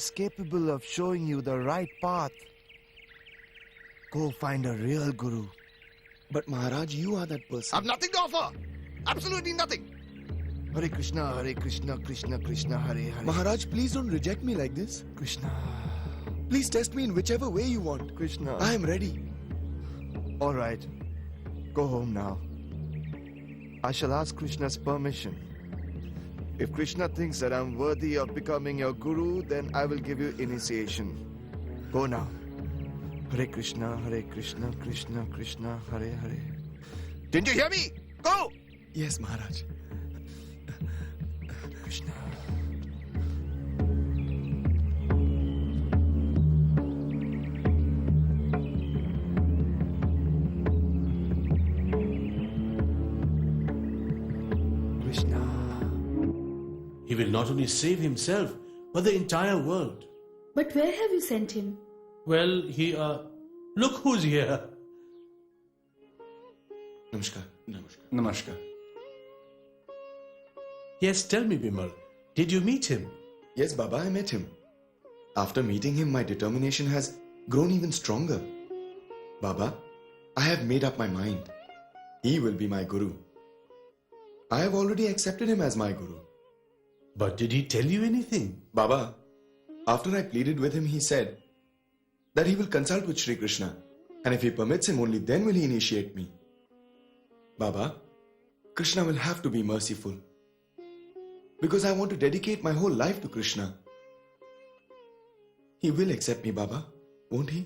is capable of showing you the right path. Go find a real guru. But Maharaj, you are that person. I've nothing to offer. Absolutely nothing. Hare Krishna, Krishna Krishna, Hare Hare. Maharaj, please don't reject me like this. Krishna, Please test me in whichever way you want. Krishna. I am ready. All right. Go home now. I shall ask Krishna's permission. If Krishna thinks that I'm worthy of becoming your guru, then I will give you initiation. Go now. Hare Krishna, Krishna Krishna, Hare Hare. Didn't you hear me? Go! Yes, Maharaj. Krishna. Krishna. He will not only save himself, but the entire world. But where have you sent him? Well, look who's here. Namaskar. Namaskar. Namaskar. Yes, tell me, Bimal, did you meet him? Yes, Baba, I met him. After meeting him, my determination has grown even stronger. Baba, I have made up my mind. He will be my guru. I have already accepted him as my guru. But did he tell you anything? Baba, after I pleaded with him, he said that he will consult with Sri Krishna, and if he permits him, only then will he initiate me. Baba, Krishna will have to be merciful, because I want to dedicate my whole life to Krishna. He will accept me, Baba, won't he?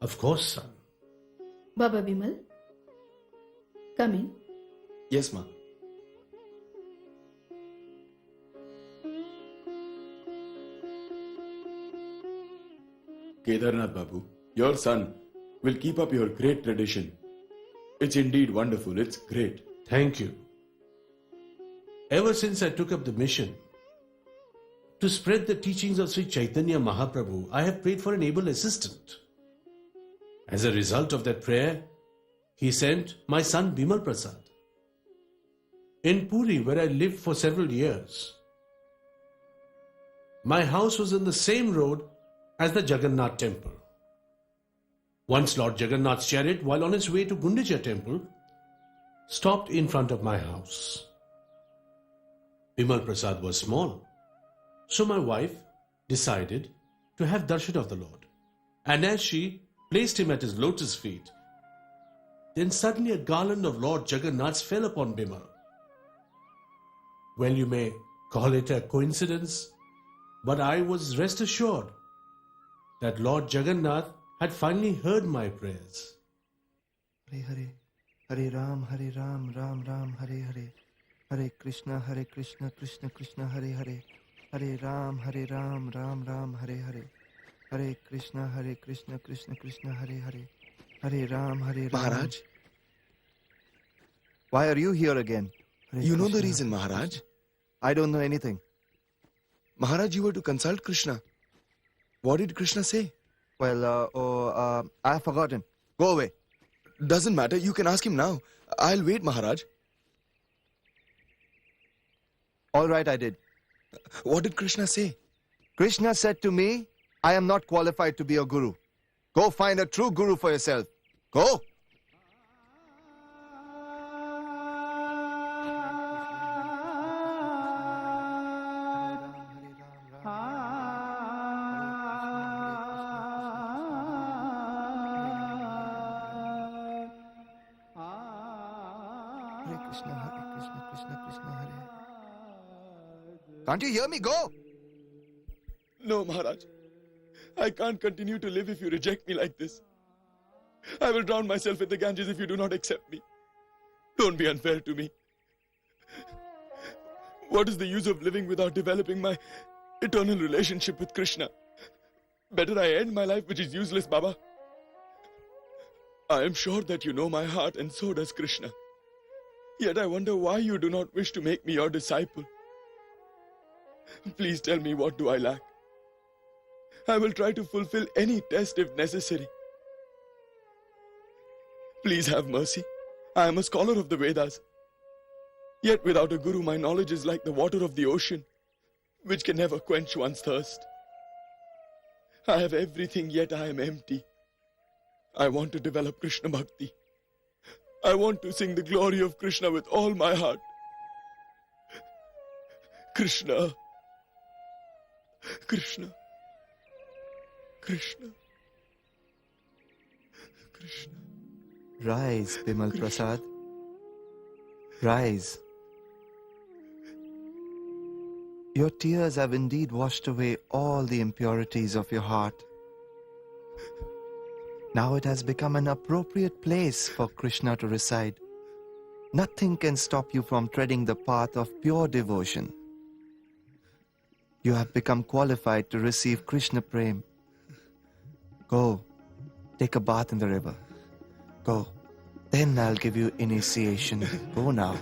Of course, son. Baba Bimal, come in. Yes, Ma. Kedarnath Babu, your son will keep up your great tradition. It's indeed wonderful, it's great. Thank you. Ever since I took up the mission to spread the teachings of Sri Chaitanya Mahaprabhu, I have prayed for an able assistant. As a result of that prayer, he sent my son Bimal Prasad. In Puri, where I lived for several years, my house was in the same road as the Jagannath temple. Once Lord Jagannath's chariot, while on its way to Gundicha temple, stopped in front of my house. Bimal Prasad was small, so my wife decided to have darshan of the Lord. And as she placed him at his lotus feet, then suddenly a garland of Lord Jagannath's fell upon Bimal. Well, you may call it a coincidence, but I was rest assured that Lord Jagannath had finally heard my prayers. Hare Hare. Hare Ram, Ram Ram, Hare Hare. Hare Krishna, Krishna Krishna, Hare Hare. Hare Ram, Ram Ram, Hare Hare. Hare Krishna, Krishna Krishna, Hare Hare. Hare Ram, Ram. Maharaj, Why are you here again? Hare you know the Krishna. reason, Maharaj. I don't know anything. Maharaj, you were to consult Krishna. What did Krishna say? Well, I have forgotten. Go away. Doesn't matter, you can ask him now. I'll wait, Maharaj. All right, I did. What did Krishna say? Krishna said to me, I am not qualified to be a guru. Go find a true guru for yourself. Go. Hare Krishna, Krishna Hare. Can't you hear me? Go. No, Maharaj. I can't continue to live if you reject me like this. I will drown myself in the Ganges if you do not accept me. Don't be unfair to me. What is the use of living without developing my eternal relationship with Krishna? Better I end my life, which is useless, Baba. I am sure that you know my heart, and so does Krishna. Yet I wonder why you do not wish to make me your disciple. Please tell me, what do I lack? I will try to fulfill any test if necessary. Please have mercy. I am a scholar of the Vedas. Yet without a guru, my knowledge is like the water of the ocean, which can never quench one's thirst. I have everything, yet I am empty. I want to develop Krishna Bhakti. I want to sing the glory of Krishna with all my heart. Krishna. Krishna. Krishna. Krishna. Rise, Bimal Prasad. Rise. Your tears have indeed washed away all the impurities of your heart. Now it has become an appropriate place for Krishna to reside. Nothing can stop you from treading the path of pure devotion. You have become qualified to receive Krishna Prem. Go, take a bath in the river. Go. Then I'll give you initiation. Go now.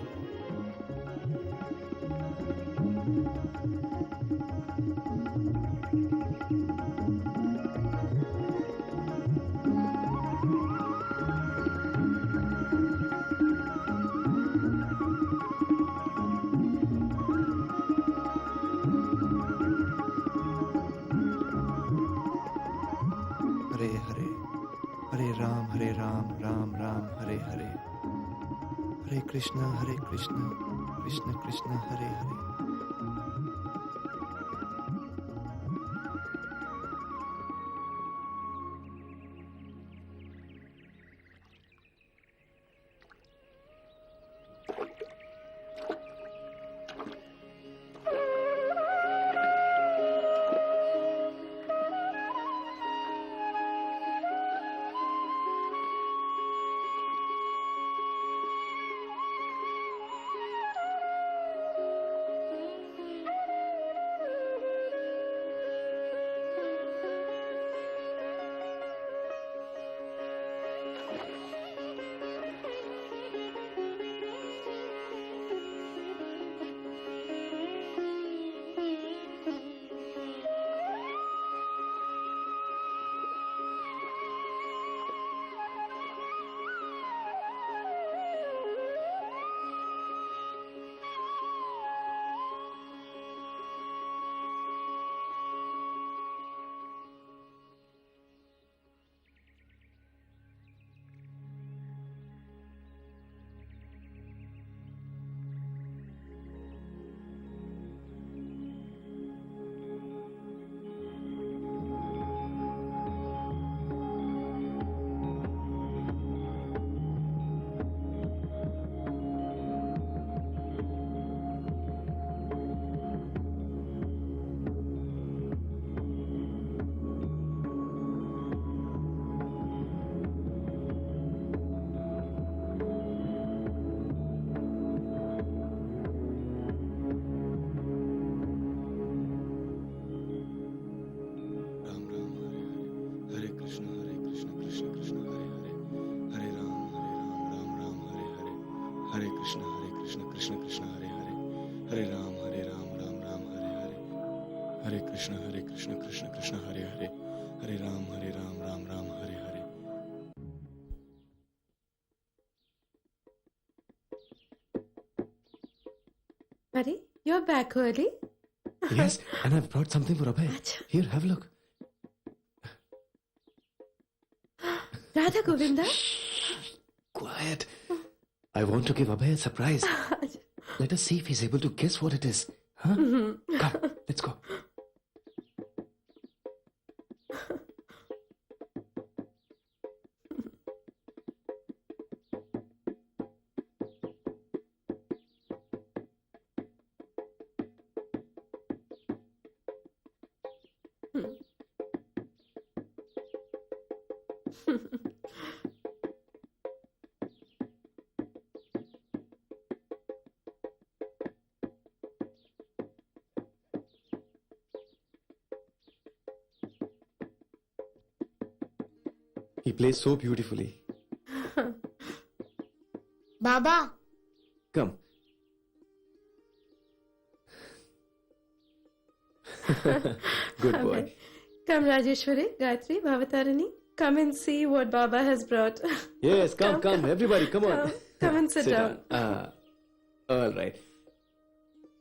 Hare Hare, Hare Ram, Ram Ram, Hare Hare. Hare Krishna, Krishna Krishna, Hare Hare. Hare Krishna, Krishna Krishna, Hare Hare. Hare Ram, Ram Ram, Hare Hare. Hare Krishna, Krishna Krishna, Hare Hare. Hare Ram, Ram Ram, Hare Hare. Hare, you're back early? Yes, and I've brought something for Abhay. Acha. Here, have a look. Radha Govinda? Quiet. I want to give Abhay a surprise. Let us see if he's able to guess what it is. Huh? Come, let's go. He plays so beautifully. Baba, Come. Good boy. Come, Rajeshwari, Gayatri, Bhavatarani. Come and see what Baba has brought. Yes, come. Everybody, come on. Come and sit down. All right.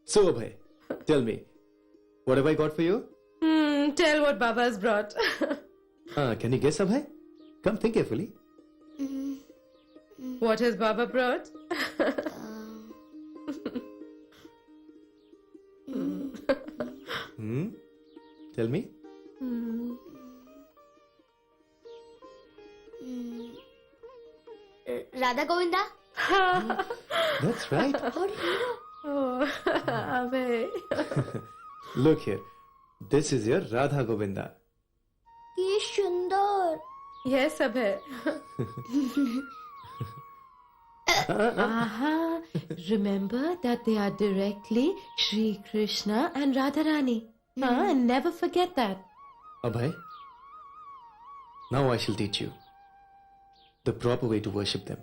So, Abhay, tell me, What have I got for you? Tell what Baba's brought. Can you guess, Abhay? Come, think carefully. What has Baba brought? Tell me. Radha Govinda? That's right. Oh, Abhay. Look here. This is your Radha Govinda. Ki sundar. Yes, Abhay. Remember that they are directly Shri Krishna and Radharani. And never forget that. Abhay, now I shall teach you the proper way to worship them.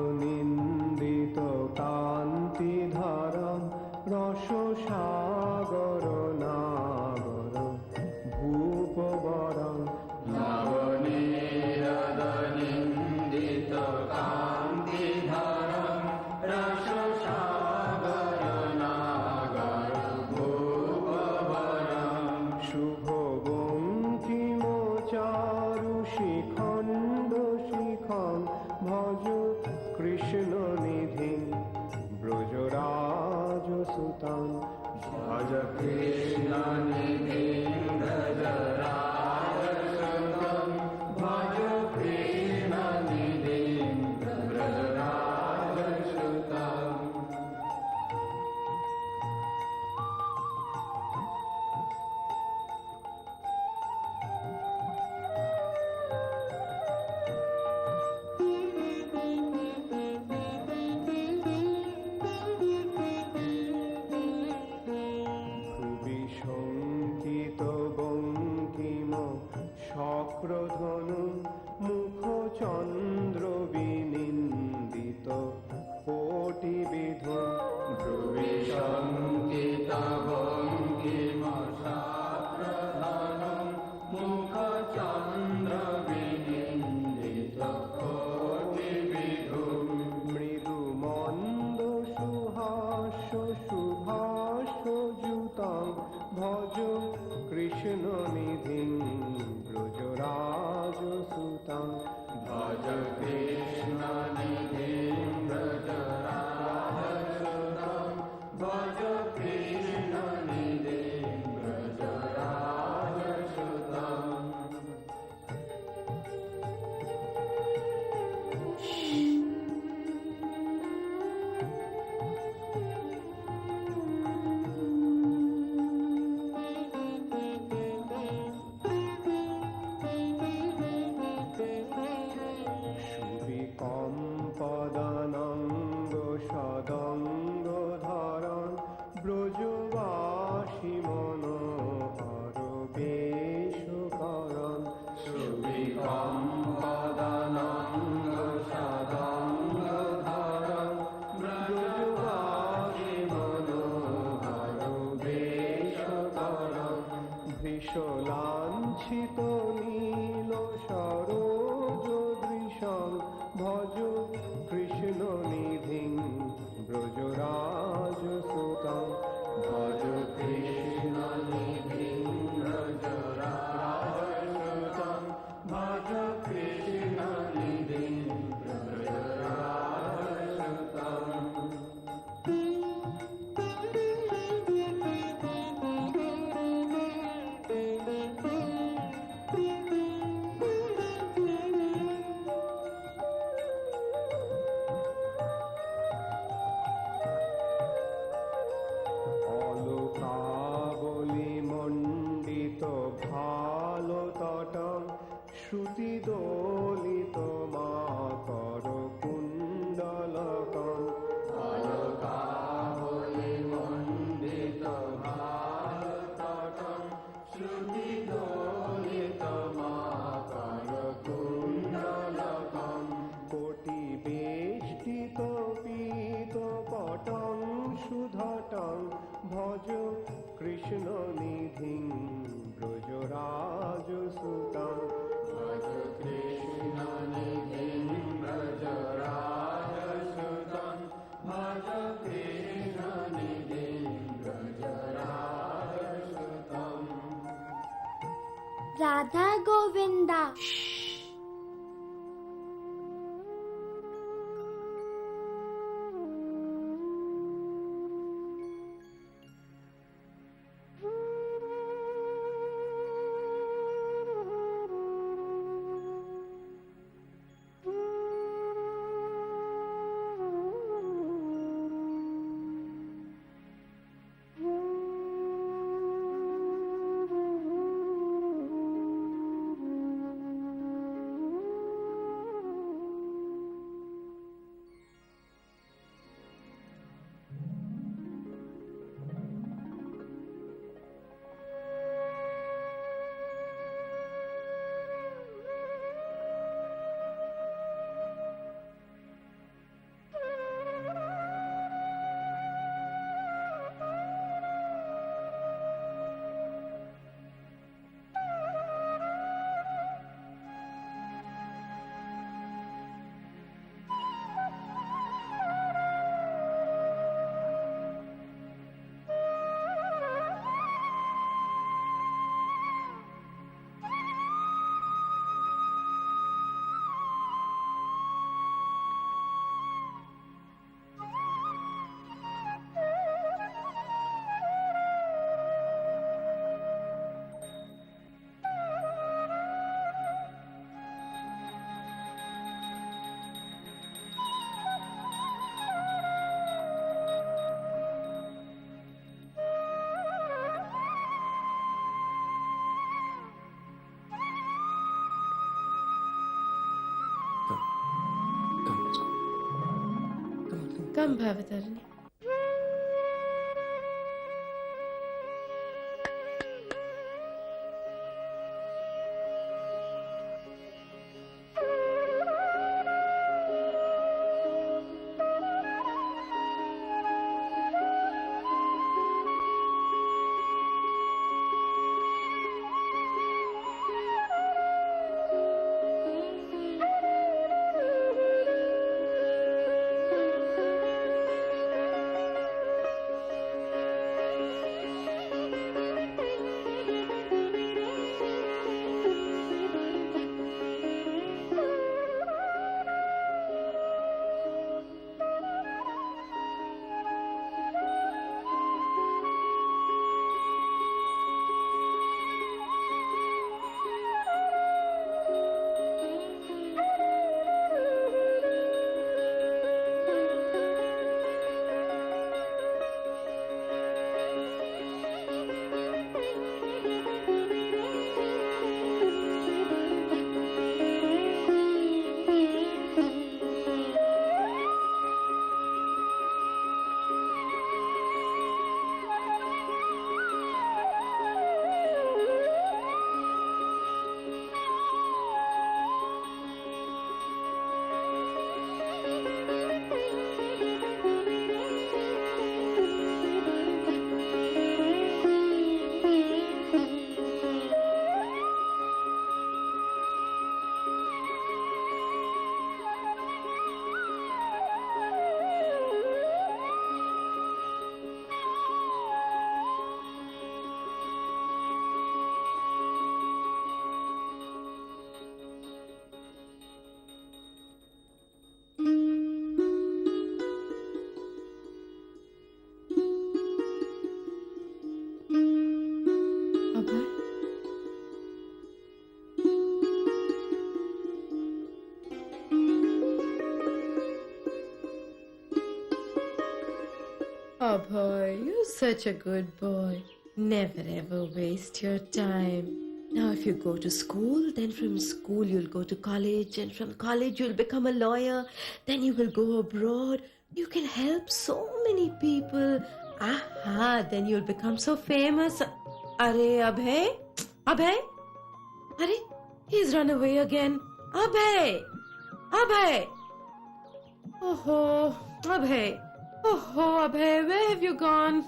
নবনীরাদনিন্দিত কান্তিধারা রস সাগর নাগর ভূপবরং নবনীরাদনিন্দিত কান্তিধারা রস সাগর নাগর ভূপবরং শুভ বঙ্কিম চারু শিখণ্ড শিখন ভজ কৃষ্ণ নিধি ব্রজরাজ সুতান ভজ কৃষ্ণ নিধি ব্রজরাজ সুতান ভজ কৃষ্ণ নিধি ব্রজরাজ সুতান ভুবি শঙ্কিত বঙ্কিম শক্রধনু মুখ চন্দ্র বিনিন্দিত কোটি বিধ ভুবি শঙ্কিত বঙ্কিম শক্রধনু মুখ চন্দ্র বিনিন্দিত কোটি বিধ মৃদু মন্দ সুহাস্য শুভাস্য যুতাং ভজ কৃষ্ণ নিধি ব্রজরাজ সুতাং ভজ কৃষ্ণ নিধি ব্রজরাজ সুতাং ভজ কৃষ্ণ নিধি ব্রজরাজ সুতাং সুবিকম্পদানঙ্গ সদঙ্গ ধারণ ব্রজবাসী মনোহর বেশকরণ সুবিকম্পদানঙ্গ সদঙ্গ ধারণ ব্রজবাসী মনোহর বেশকরণ ভৃশলাঞ্ছিত নীল সরোজ দৃশং ভজ কৃষ্ণ নিধি ব্রজরাজ সুতং ভজ কৃষ্ণ নিধি ব্রজরাজ সুতং ভজ কৃষ্ণ নিধি ব্রজরাজ সুতং सुधटां भज कृष्णनिधिं ब्रजराजसुतां भज कृष्णनिधिं ब्रजराजसुतां भज कृष्णनिधिं ब्रजराजसुतां Radha Govinda Come, let's go. Come on, come. Come, Bhavatarini. Abhay, you're such a good boy. Never ever waste your time. Now, if you go to school, then from school you'll go to college, and from college you'll become a lawyer, then you will go abroad. You can help so many people. Aha, then you'll become so famous. Arey, Abhay? Abhay? Arey, he's run away again. Abhay! Abhay! Oh, Abhay. Oh, Abhay, where have you gone?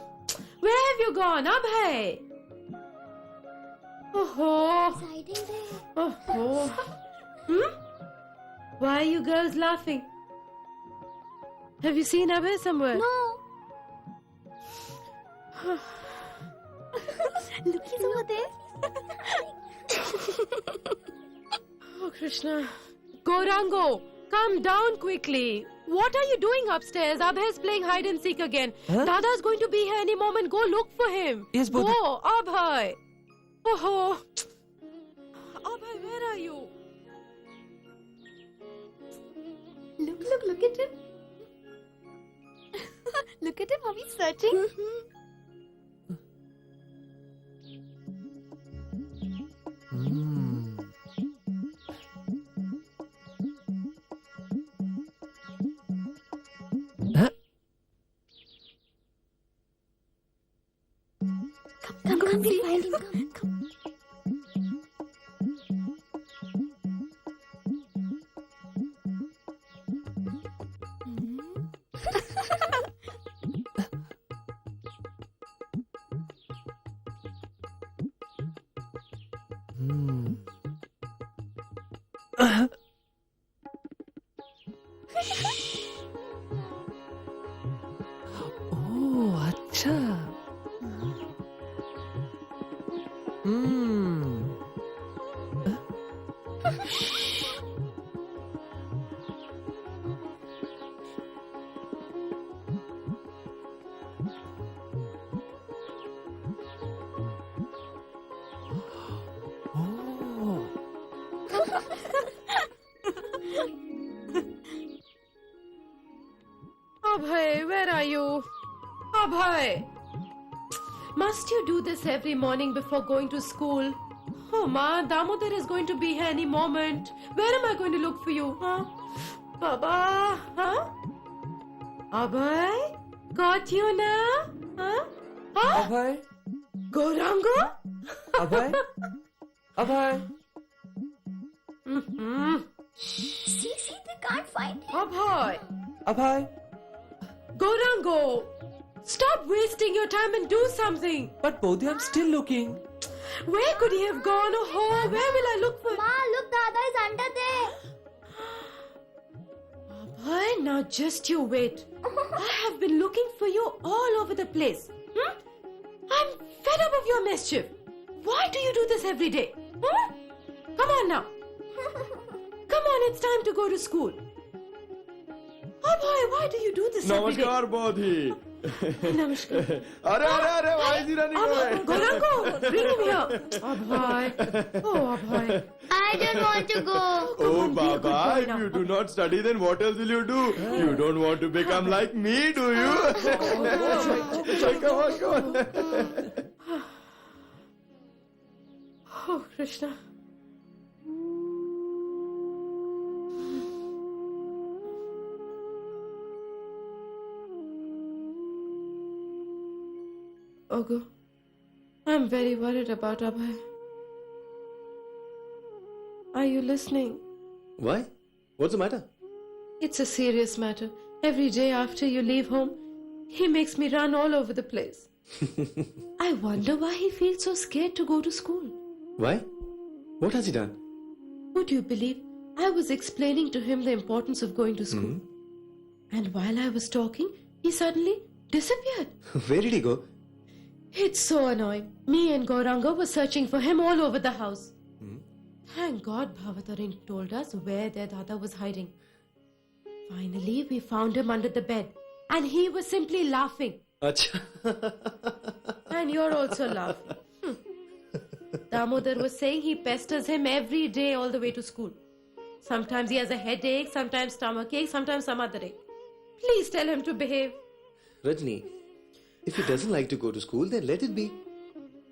Where have you gone, Abhay? Oh, Exciting day. oh. Why are you girls laughing? Have you seen Abhay somewhere? No. Look, he's over there. Oh, Krishna. Gaurango, come down quickly. What are you doing upstairs? Abhay's playing hide and seek again. Dada's going to be here any moment. Go look for him. Yes, but- Go, Abhay. Oh. Abhay, where are you? Look at him. Look at him, how he's searching. Come, we'll find him. Come. Oh, अच्छा. Oh. Abhay, where are you? Abhay! Must you do this every morning before going to school? Oh, Ma, Damodar is going to be here any moment. Where am I going to look for you, huh? Baba, huh? Abhay? Got you now? Huh? Huh? Abhay? Gaurango? Abhay? Abhay? See, they can't find him. Abhay! Abhay? Gaurango! Stop wasting your time and do something! But Bodhi, I'm still looking. Where could he have gone? Oh, where will I look for him? Ma, look, Dada is under there. Abhay, now just you wait. I have been looking for you all over the place. I'm fed up of your mischief. Why do you do this every day? Come on now. Come on, it's time to go to school. Abhay, why do you do this every day? Namaskar, Bodhi. Namaskar. Arre, why is he running away? Gaurango, bring him here. Abhay. Oh, Abhay. I don't want to go. Oh, on, be a good Baba, boy if now. you do not study, then what else will you do? You don't want to become like me, do you? Come on. Oh, Krishna. Ogu, I'm very worried about Abhay. Are you listening? Why? What's the matter? It's a serious matter. Every day after you leave home, he makes me run all over the place. I wonder why he feels so scared to go to school. Why? What has he done? Would you believe I was explaining to him the importance of going to school? And while I was talking, he suddenly disappeared. Where did he go? It's so annoying. Me and Gauranga were searching for him all over the house. Thank God Bhavatarin told us where their Dada was hiding. Finally, we found him under the bed. And he was simply laughing. Acha. And you're also laughing. Damodar was saying he pesters him every day all the way to school. Sometimes he has a headache, sometimes stomachache, sometimes some other ache. Please tell him to behave. Rajni, if he doesn't like to go to school, then let it be.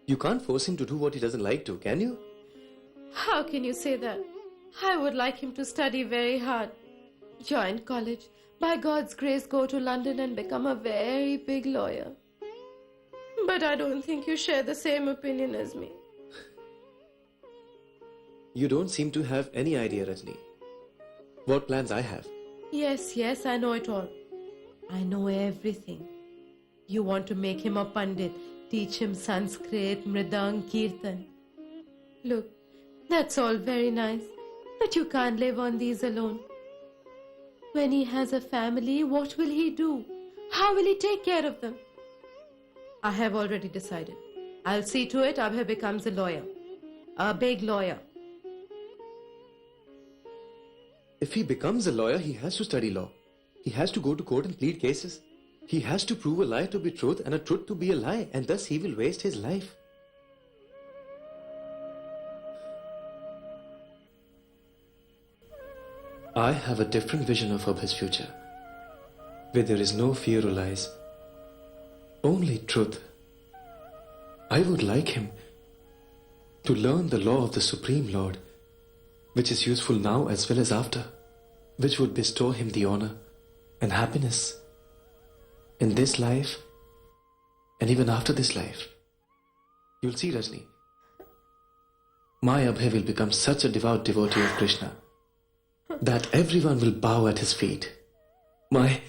You can't force him to do what he doesn't like to, can you? How can you say that? I would like him to study very hard. Join college. By God's grace, go to London and become a very big lawyer. But I don't think you share the same opinion as me. You don't seem to have any idea, Rajni. What plans I have. Yes, I know it all. I know everything. You want to make him a pandit, teach him Sanskrit, Mridang, Kirtan. Look, that's all very nice, but you can't live on these alone. When he has a family, what will he do? How will he take care of them? I have already decided. I'll see to it Abhay becomes a lawyer. A big lawyer. If he becomes a lawyer, he has to study law. He has to go to court and plead cases. He has to prove a lie to be truth and a truth to be a lie, and thus he will waste his life. I have a different vision of Abhay's future, where there is no fear or lies, only truth. I would like him to learn the law of the Supreme Lord, which is useful now as well as after, which would bestow him the honor and happiness in this life and even after this life. You'll see, Rajni, my Abhay will become such a devout devotee of Krishna that everyone will bow at his feet. My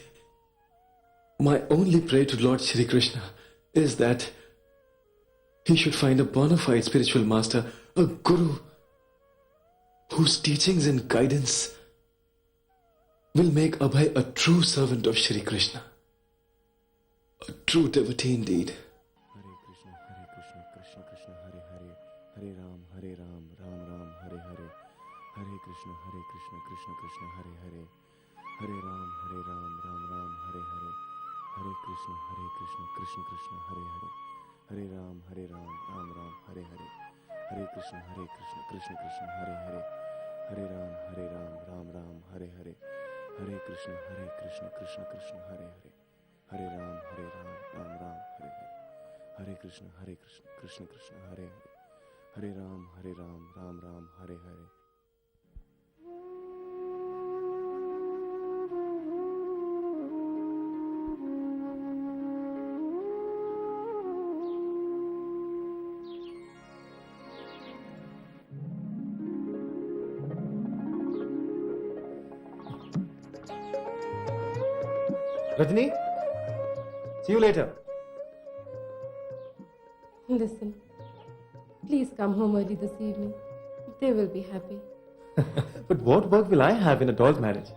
only prayer to Lord Shri Krishna is that he should find a bona fide spiritual master, a guru, whose teachings and guidance will make Abhay a true servant of Shri Krishna, a true devotee indeed. Hare Krishna, Krishna Krishna, Hare Hare, Hare Ram, Ram Ram, Hare Hare, Hare Krishna, Krishna Krishna, Hare Hare, Hare Ram, Ram Ram, Hare Hare, Hare Krishna, Krishna Krishna, Hare Hare, Hare Ram, Ram Ram, Hare Hare, Hare Krishna, Krishna Krishna, Hare Hare, Hare Ram, Ram Ram, Hare Hare, Hare Krishna, Krishna Krishna, Hare Hare, Hare Ram, Ram Ram, Hare Hare, Hare Krishna, Krishna Krishna, Hare Hare, Hare Ram, Ram Ram, Hare Hare. Rajni, see you later. Listen, please come home early this evening. They will be happy. But what work will I have in a doll's marriage?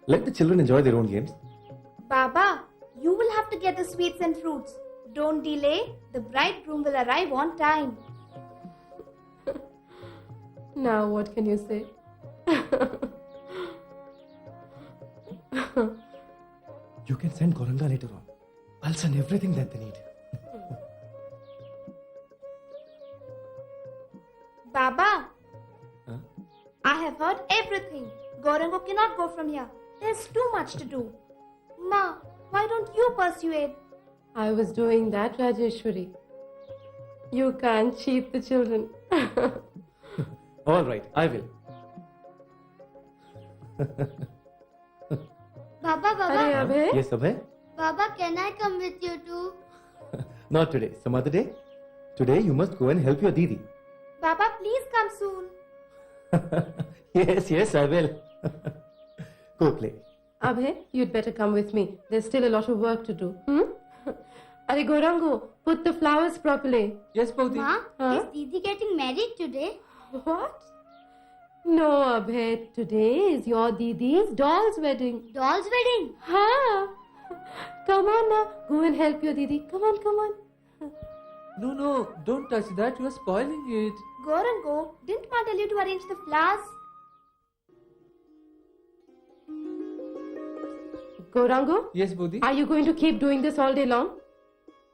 Let the children enjoy their own games. Baba, you will have to get the sweets and fruits. Don't delay. The bridegroom will arrive on time. Now what can you say? You can send Goranga later on. I'll send everything that they need. Baba, Huh? I have heard everything. Gorango cannot go from here. There's too much to do. Ma, why don't you persuade? I was doing that, Rajeshwari. You can't cheat the children. All right, I will. Baba, Arey, Abhay? Yes, Abhay? Baba, can I come with you too? Not today, some other day. Today you must go and help your Didi. Baba, please come soon. Yes, I will. Go play. Abhay, you'd better come with me. There's still a lot of work to do. Are Gorango, put the flowers properly. Yes, Pauti. Ma, Huh? is Didi getting married today? What? No, Abhay. Today is your Didi's doll's wedding. Doll's wedding? Ha! Come on now. Go and help your Didi. Come on. No, don't touch that. You're spoiling it. Gorango, didn't Ma tell you to arrange the flowers? Gorango, Yes, Bodhi. are you going to keep doing this all day long?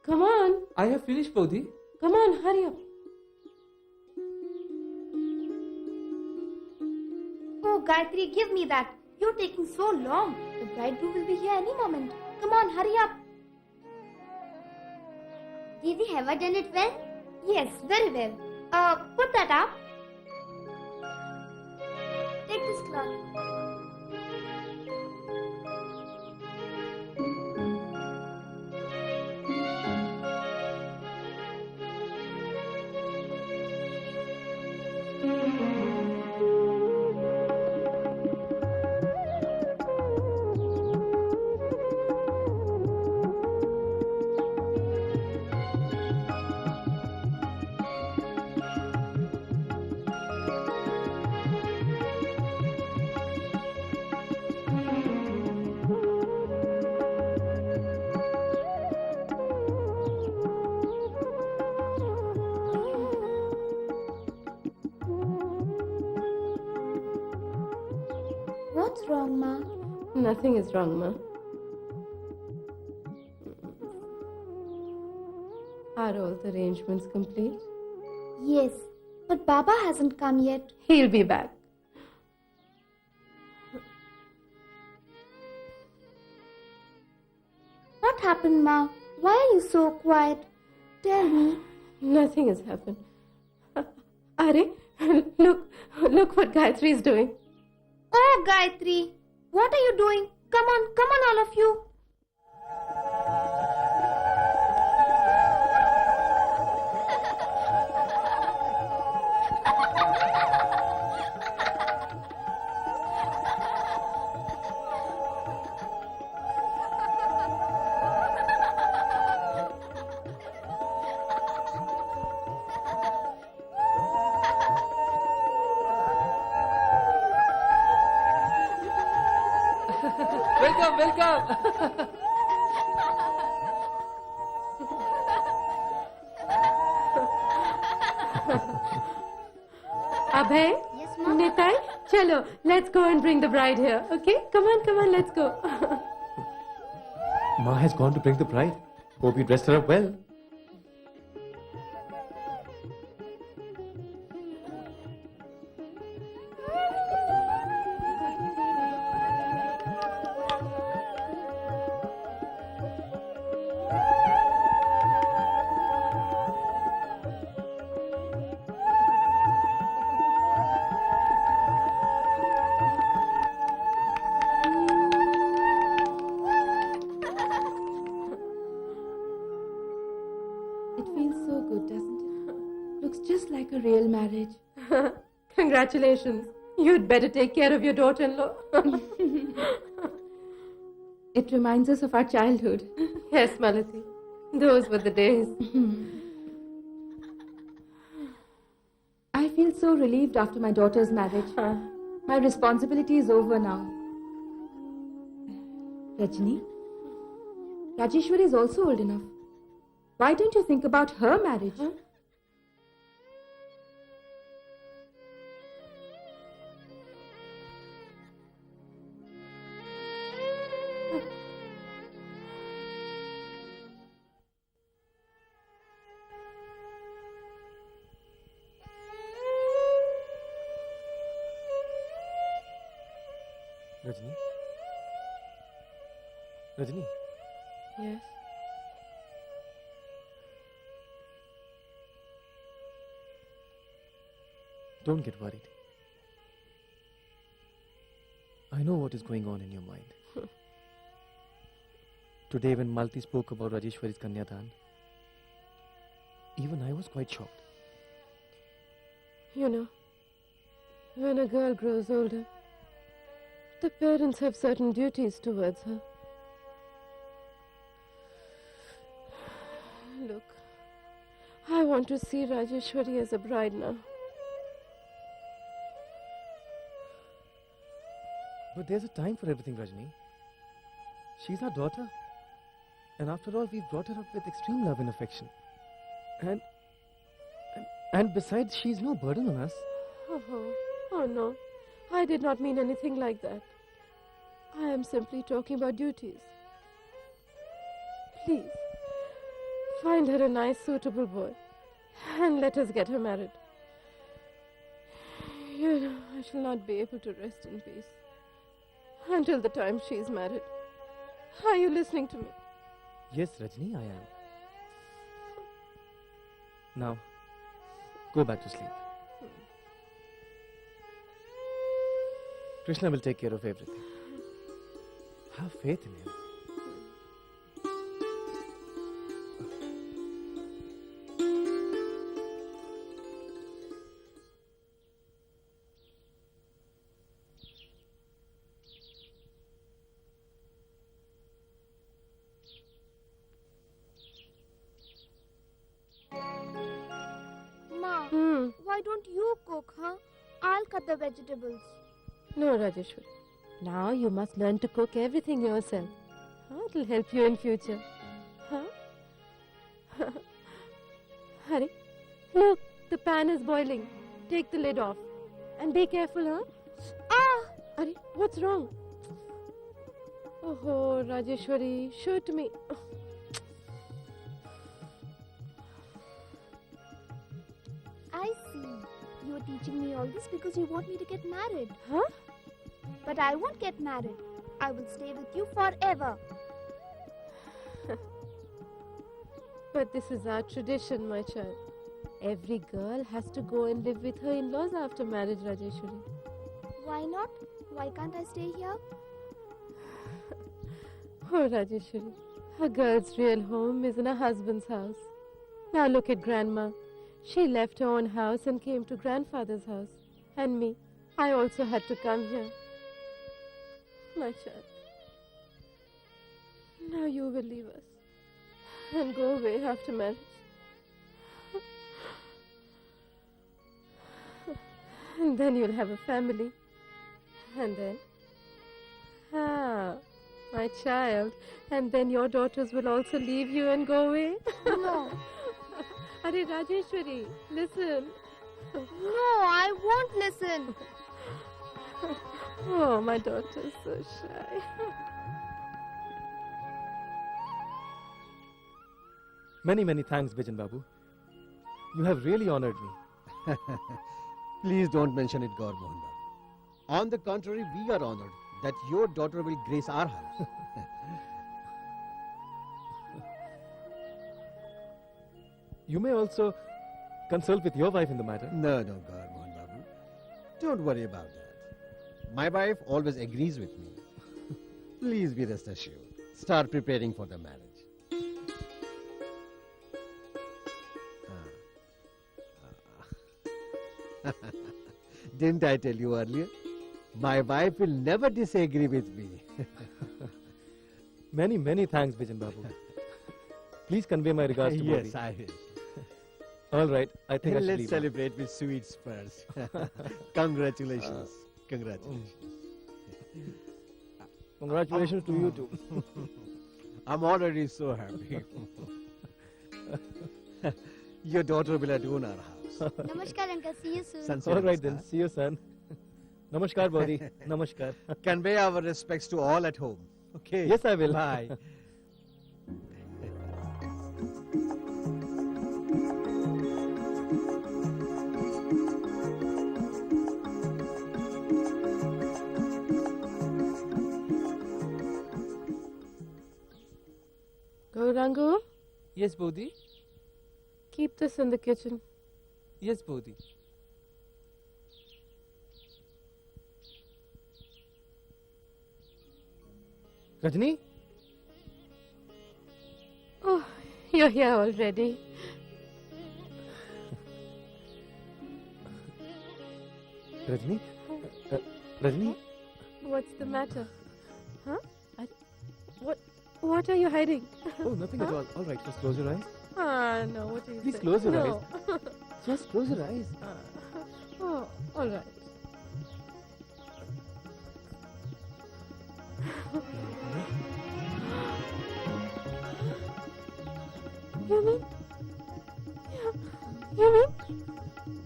Come on. I have finished, Bodhi. Come on, hurry up. Oh, Gayatri, give me that. You're taking so long. The bridegroom will be here any moment. Come on, hurry up. Didi, have I done it well? Yes, very well. Put that up. Take this cloth. What's wrong, Ma? Nothing is wrong, Ma. Are all the arrangements complete? Yes, but Baba hasn't come yet. He'll be back. What happened, Ma? Why are you so quiet? Tell me. Nothing has happened. Are, look what Gayatri is doing. Oh, Gayatri, what are you doing? Come on, all of you. Welcome. Abhay? Yes, Ma? Nitai? Chalo, let's go and bring the bride here. Okay? Come on, let's go. Ma has gone to bring the bride. Hope you dressed her up well. It feels so good, doesn't it? Looks just like a real marriage. Congratulations. You'd better take care of your daughter-in-law. It reminds us of our childhood. Yes, Malati. Those were the days. I feel so relieved after my daughter's marriage. My responsibility is over now. Rajni, Rajeshwari is also old enough. Why don't you think about her marriage? Rajni? Yes. Don't get worried. I know what is going on in your mind. Today when Malti spoke about Rajeshwari's Kanyadan, even I was quite shocked. You know, when a girl grows older, the parents have certain duties towards her. Look, I want to see Rajeshwari as a bride now. But there's a time for everything, Rajni. She's our daughter. And after all, we've brought her up with extreme love and affection. And besides, she's no burden on us. Oh no, I did not mean anything like that. I am simply talking about duties. Please, find her a nice, suitable boy and let us get her married. You know, I shall not be able to rest in peace until the time she is married. Are you listening to me? Yes, Rajni, I am. Now, go back to sleep. Krishna will take care of everything. Have faith in him. Ma, why don't you cook, huh? I'll cut the vegetables. No, Rajeshwari. Now you must learn to cook everything yourself. It'll help you in future. Huh? Hurry. Look, the pan is boiling. Take the lid off. And be careful, huh? Ah! Hari, what's wrong? Oh, Rajeshwari, show it to me. I see. You're teaching me all this because you want me to get married. Huh? But I won't get married. I will stay with you forever. But this is our tradition, my child. Every girl has to go and live with her in-laws after marriage, Rajeshwari. Why not? Why can't I stay here? Oh, Rajeshwari, a girl's real home is in her husband's house. Now look at Grandma. She left her own house and came to grandfather's house. And me, I also had to come here. My child, now you will leave us and go away after marriage. And then you'll have a family. And then, my child, and then your daughters will also leave you and go away. No. Are Rajeshwari, listen. No, I won't listen. Oh, my daughter's so shy. Many, many thanks, Bijan Babu. You have really honored me. Please don't mention it, Gaur Mohan Babu. On the contrary, we are honored that your daughter will grace our house. You may also consult with your wife in the matter. No, Gaur Mohan Babu. Don't worry about that. My wife always agrees with me. Please be rest assured. Start preparing for the marriage. Didn't I tell you earlier? My wife will never disagree with me. Many, many thanks, Bijan Babu. Please convey my regards to Bodhi. Yes, I will. All right, I think I should Let's leave now. celebrate with sweets first. Congratulations. Congratulations. Congratulations to you too. I'm already so happy. Your daughter will adorn our house. Namaskar, Uncle. See you soon. San All right Namaskar. then, see you, son. Namaskar, Bodhi. Namaskar. Convey our respects to all at home. Okay. Yes, I will. Bye. Gaurangu, Yes, Bodhi. keep this in the kitchen. Yes, Bodhi. Rajni? Oh, you're here already. Rajni? Rajni? What's the matter? Huh? What are you hiding? Oh, nothing at all. All right, just close your eyes. No, what is Please it? close your no. Just close your eyes. Oh, all right. You mean? You mean?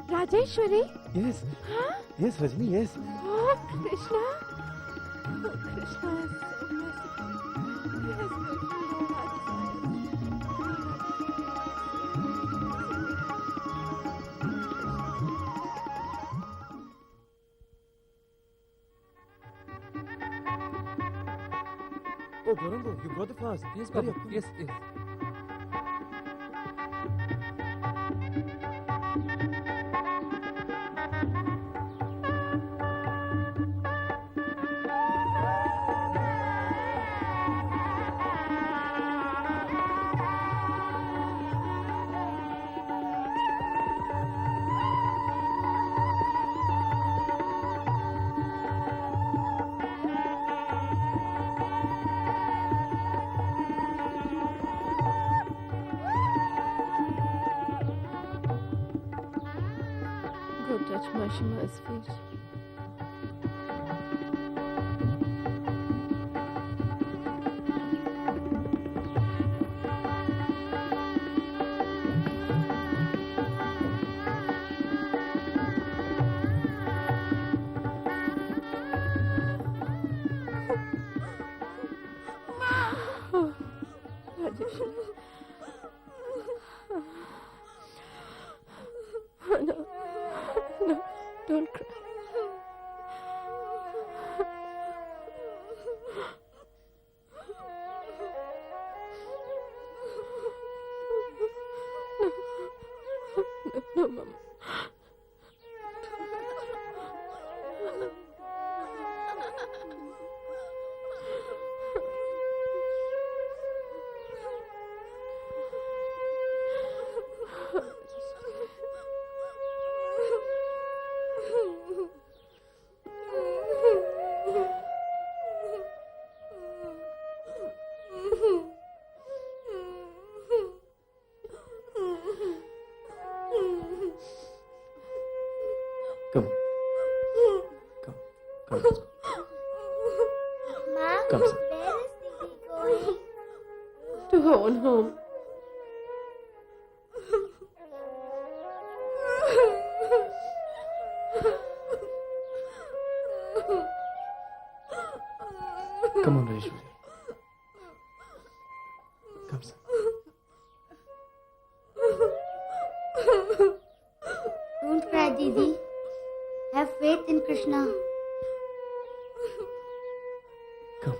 Rajeshwari? Yes. Huh? Yes, Rajni, yes. Oh, Krishna. Oh, Krishna is so merciful. He has fulfilled all our desires. Oh, Gaurango, you brought the flowers. Yes, Hurry Babu. up. Yes, yes. Go touch Mashima's feet. No, no, don't cry. No, Mama. Come. Come. Come. Let's go. Ma, Come, son. where is Didi going? To her own home. Come on, Rajeshwari. Come, son. Don't cry, Didi. Have faith in Krishna. Come.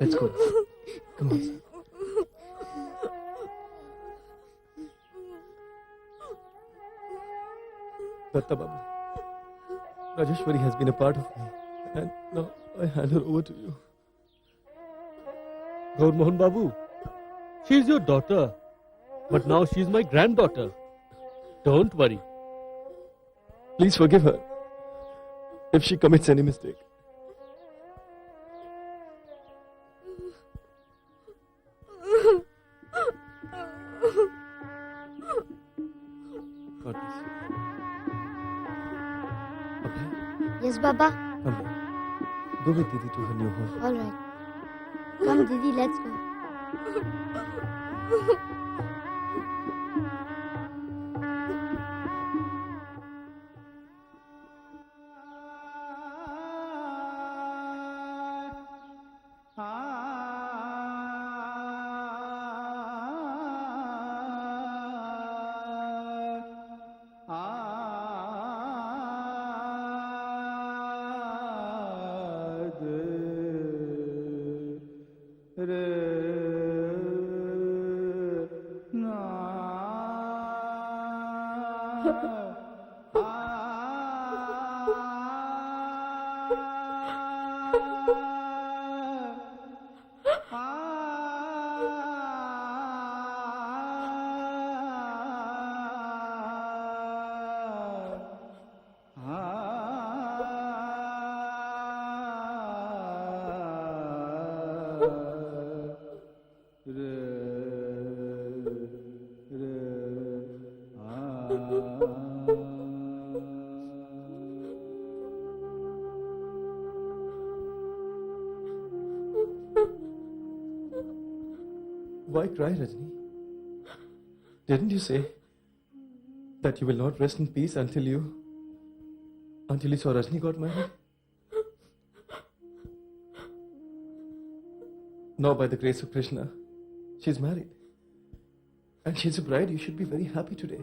Let's go. Come on, son. Datta Babu, Rajeshwari has been a part of me, and now I hand her over to you. Gaur Mohan Babu, she's your daughter, but now she's my granddaughter. Don't worry. Please forgive her if she commits any mistake. God bless you. Abhay, Yes, Baba. come here. Go with Didi to her new home. All right. Come, Didi, let's go. Why cry, Rajni? Didn't you say that you will not rest in peace until you saw Rajni got married? Now, by the grace of Krishna, she's married. And she's a bride. You should be very happy today.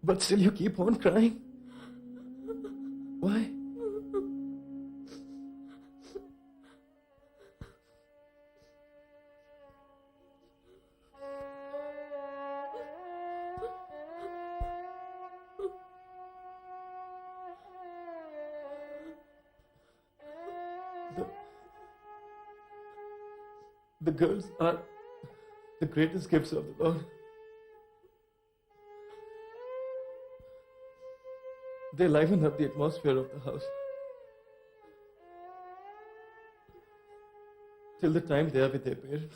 But still you keep on crying. Why? The girls are the greatest gifts of the Lord. They liven up the atmosphere of the house. Till the time they are with their parents.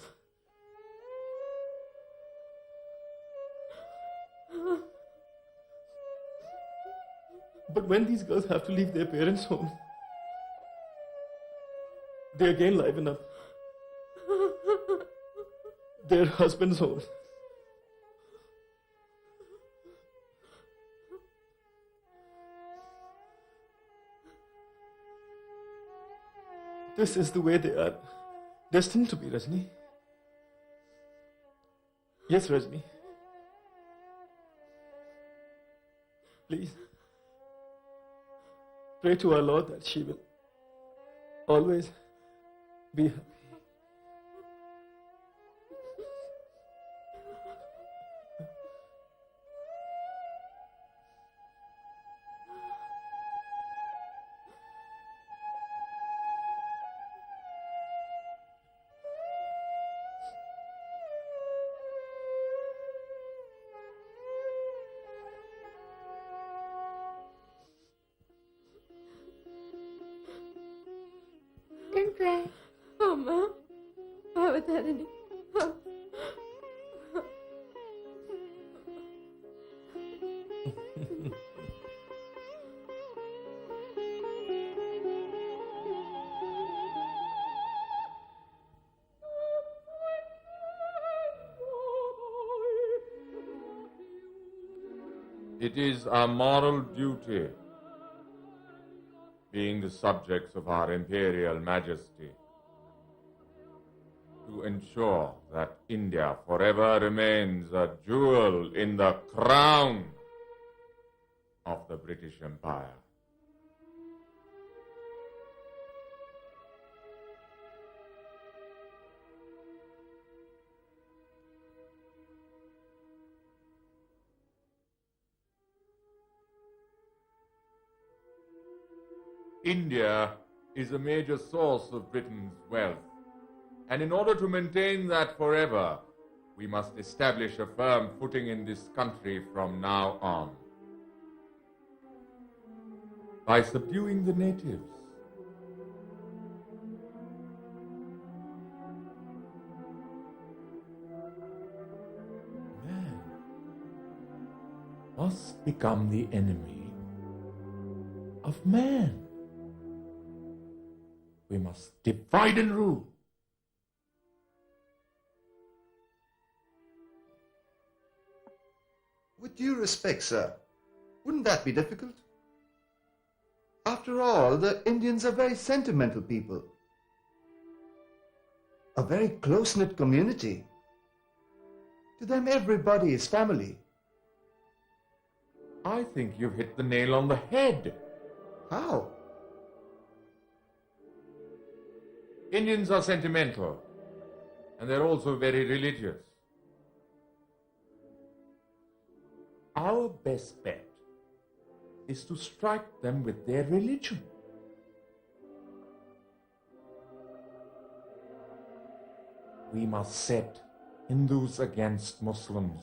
But when these girls have to leave their parents' home, they again liven up their husband's home. This is the way they are destined to be, Rajni. Yes, Rajni. Please, pray to our Lord that she will always be happy. Don't cry. Amma, Avatarini. It is our moral duty, being the subjects of our Imperial Majesty, to ensure that India forever remains a jewel in the crown of the British Empire. India is a major source of Britain's wealth, and in order to maintain that forever, we must establish a firm footing in this country from now on. By subduing the natives, man must become the enemy of man. We must divide and rule. With due respect, sir, wouldn't that be difficult? After all, the Indians are very sentimental people. A very close-knit community. To them, everybody is family. I think you've hit the nail on the head. How? Indians are sentimental, and they're also very religious. Our best bet is to strike them with their religion. We must set Hindus against Muslims.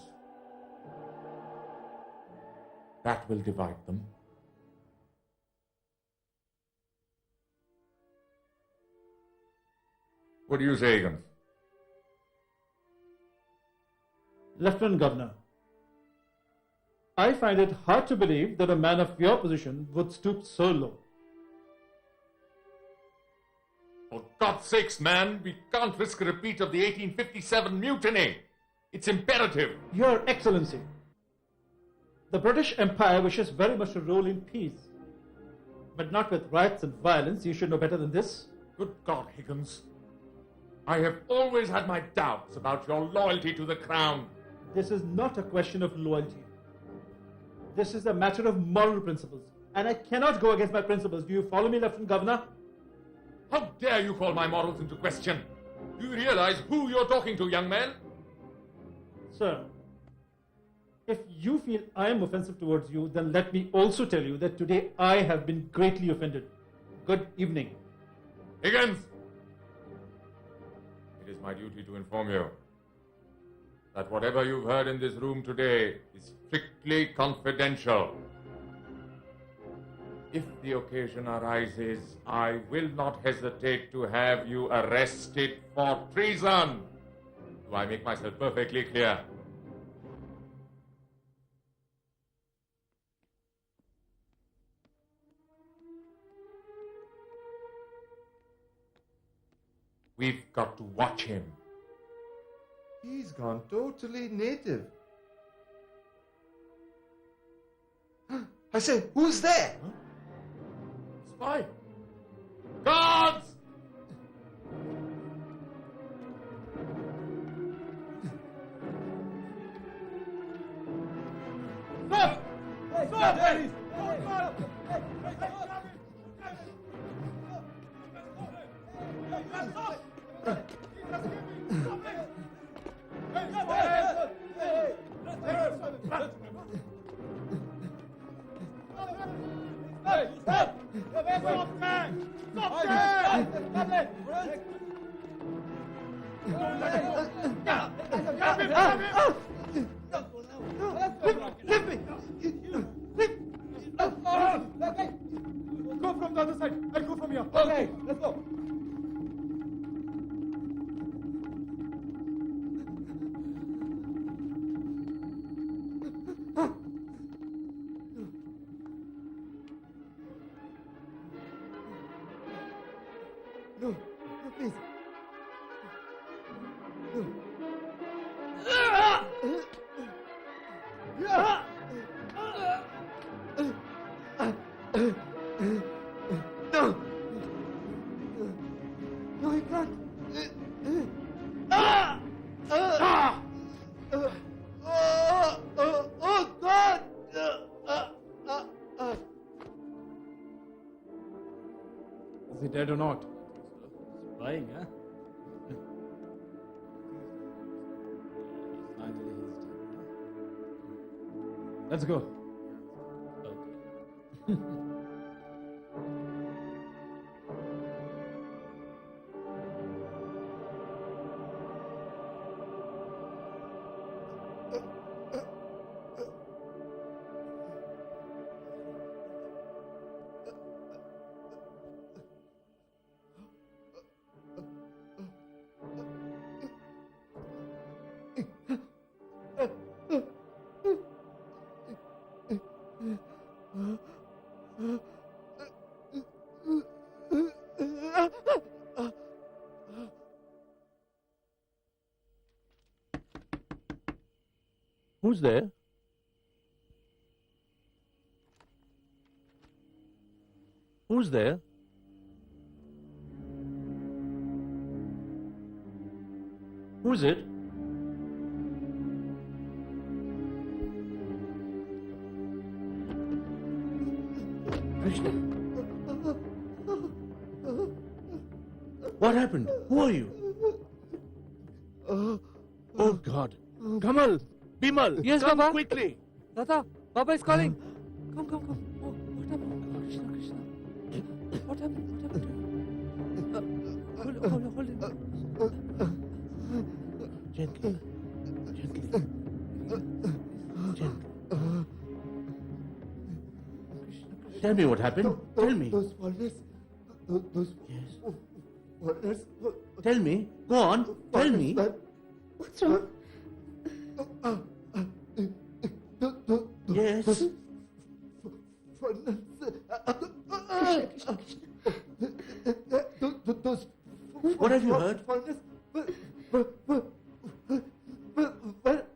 That will divide them. What do you say, Higgins? Lieutenant Governor, I find it hard to believe that a man of your position would stoop so low. For God's sakes, man, we can't risk a repeat of the 1857 mutiny. It's imperative. Your Excellency, the British Empire wishes very much to rule in peace, but not with riots and violence. You should know better than this. Good God, Higgins. I have always had my doubts about your loyalty to the crown. This is not a question of loyalty. This is a matter of moral principles, and I cannot go against my principles. Do you follow me, Lieutenant Governor? How dare you call my morals into question? Do you realize who you're talking to, young man? Sir, if you feel I am offensive towards you, then let me also tell you that today I have been greatly offended. Good evening. Higgins! It is my duty to inform you that whatever you've heard in this room today is strictly confidential. If the occasion arises, I will not hesitate to have you arrested for treason. Do I make myself perfectly clear? We've got to watch him. He's gone totally native. I say, who's there? Huh? Spy! Guards! Go from the other side. I'll go from here. Okay, let's go. No, no, please. No! No, I can't. Oh, God! Is he dead or not? Lying, huh? Finally, he's dead. Let's go. Okay. Who's there? Who's there? Who's it? Krishna. What happened? Who are you? Oh God. Kamal! Bimal! Yes, come Baba. quickly! Tata, Baba is calling. Come. Oh, what happened? Krishna. What happened? What happened? Hold it. Gently. Tell me what happened. Tell me. Those walnuts. Those Yes. walnuts. Tell me. Go on. Tell me. What's wrong? Yes. Those What have you heard? walnuts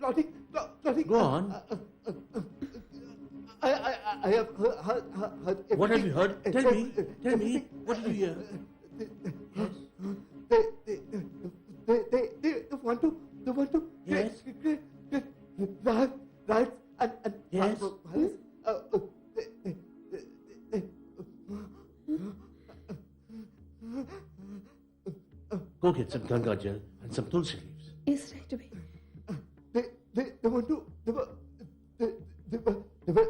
plotting. Go on. I have heard What have you heard? Tell me. Tell me. everything. What did you hear? They want to Yes. get rights and Yes. violence. Go get some Ganga gel and some tulsi leaves. Yes, right away. They want to they were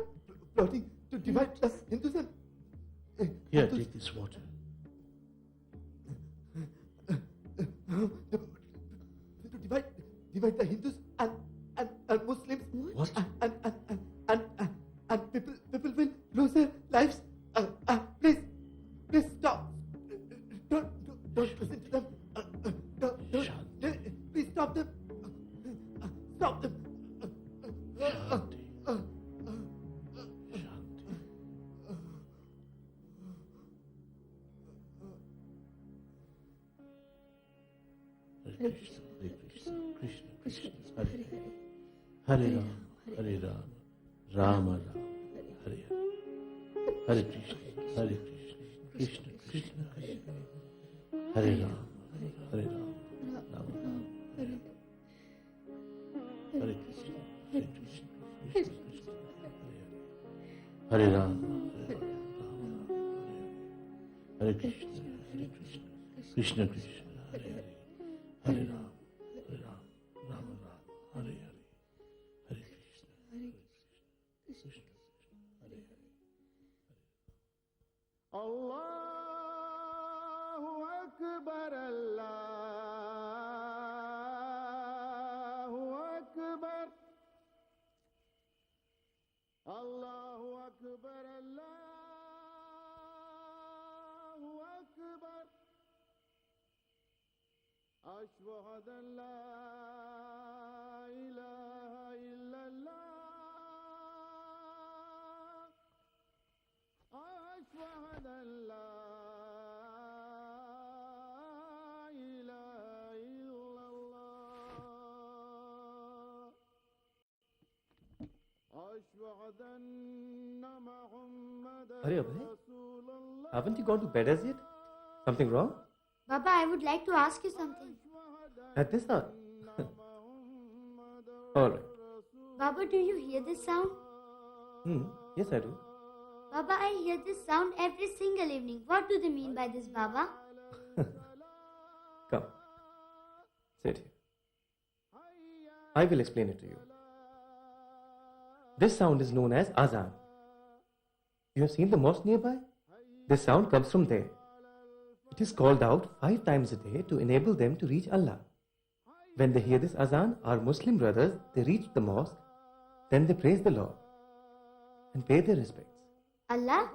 plotting to divide the Hindus and Here, take this water. to divide the Hindus and Muslims. What? And people will lose their lives. Please stop. Don't listen to them. Don't. Please stop them. Stop them. Shanti. Hare Krishna, Krishna, Hare Hare, Hare Ram, Rama Ram, Hare Hare, Hare Krishna, Krishna, Krishna, Hare Hare, Hare Ram, Rama Ram, Hare Hare Krishna, Krishna, Krishna, Hare Hare, Hare Ram, Hare Krishna, Krishna Krishna, Hare Ram, Ram Ram, Hare Hare, Hare Krishna, Krishna Krishna, Hare Hare. Allahu Akbar, Allahu Akbar, Allahu Akbar, Allahu Akbar. Ashhadu an la ilaha illallah. Ashhadu an la ilaha illallah. Ashhadu anna Muhammadan Hurry up, hey? Rasulullah. Haven't you gone to bed as yet? Something wrong? Baba, I would like to ask you something. At this hour? Alright. Baba, do you hear this sound? Yes, I do. Baba, I hear this sound every single evening. What do they mean by this, Baba? Come. Sit here. I will explain it to you. This sound is known as Azan. You have seen the mosque nearby? This sound comes from there. It is called out 5 times a day to enable them to reach Allah. When they hear this Azan, our Muslim brothers, they reach the mosque, then they praise the Lord and pay their respects. Allah?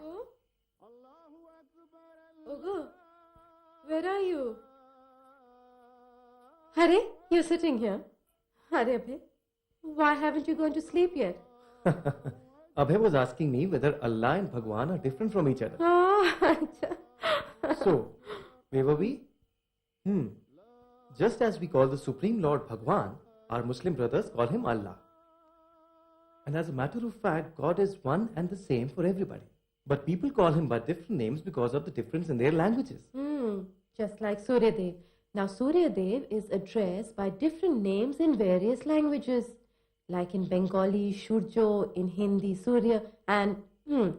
Ogo, where are you? Hare, you're sitting here. Hare, Abhay, why haven't you gone to sleep yet? Abhay was asking me whether Allah and Bhagwan are different from each other. Oh, So, where were we? Just as we call the Supreme Lord Bhagwan, our Muslim brothers call him Allah. And as a matter of fact, God is one and the same for everybody. But people call him by different names because of the difference in their languages. Just like Surya Dev. Now, Surya Dev is addressed by different names in various languages. Like in Bengali, Shurjo, in Hindi, Surya, and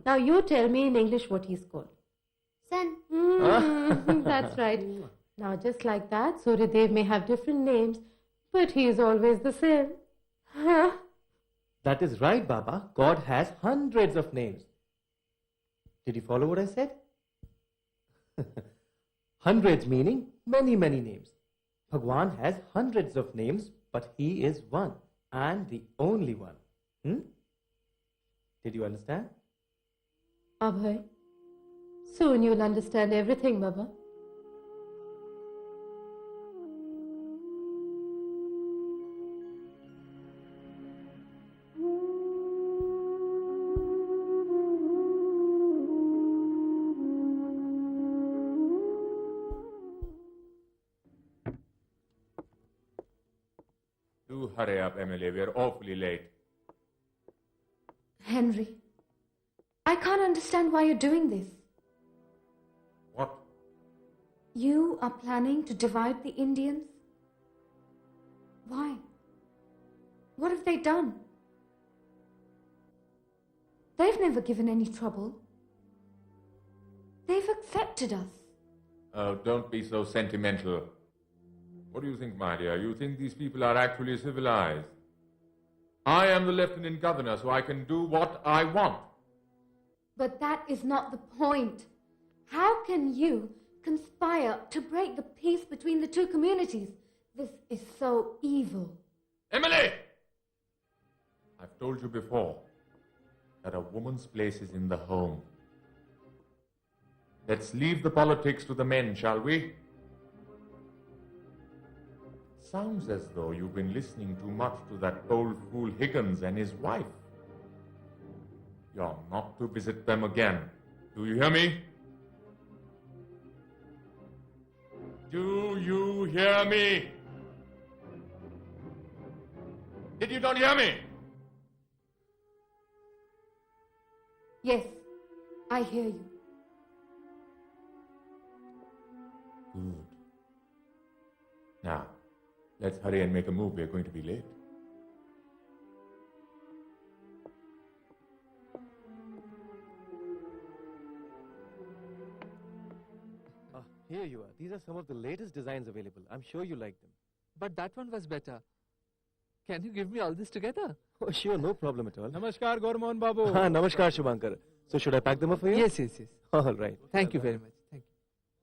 now you tell me in English what he's called. Sun. That's right. Now, just like that, Surya Dev may have different names, but he is always the same. Huh? That is right, Baba. God has hundreds of names. Did you follow what I said? Hundreds meaning many, many names. Bhagwan has hundreds of names, but he is one and the only one. Did you understand? Abhay, soon you'll understand everything, Baba. Do hurry up, Emily. We're awfully late. Henry, I can't understand why you're doing this. What? You are planning to divide the Indians? Why? What have they done? They've never given any trouble. They've accepted us. Oh, don't be so sentimental. What do you think, my dear? You think these people are actually civilized? I am the Lieutenant Governor, so I can do what I want. But that is not the point. How can you conspire to break the peace between the two communities? This is so evil. Emily! I've told you before that a woman's place is in the home. Let's leave the politics to the men, shall we? Sounds as though you've been listening too much to that old fool Higgins and his wife. You're not to visit them again. Do you hear me? Do you hear me? Did you not hear me? Yes, I hear you. Good. Now, let's hurry and make a move. We're going to be late. Here you are. These are some of the latest designs available. I'm sure you like them. But that one was better. Can you give me all this together? Oh, sure, no problem at all. Namaskar, Gormohan Babu. Ah, namaskar, Shubhankar. So should I pack them up for you? Yes, yes, yes. All right. Thank you very much. Thank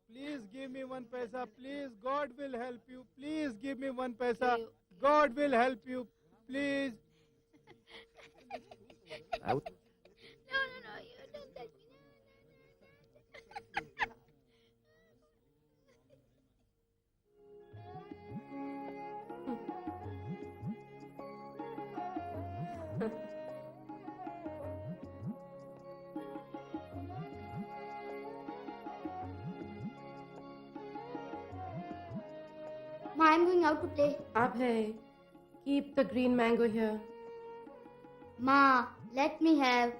you. Please give me 1 paisa. Please, God will help you. Please give me 1 paisa. God will help you. Please. Out. No, you don't touch me. Ma, I'm going out to play. Abhay, keep the green mango here. Ma, let me have.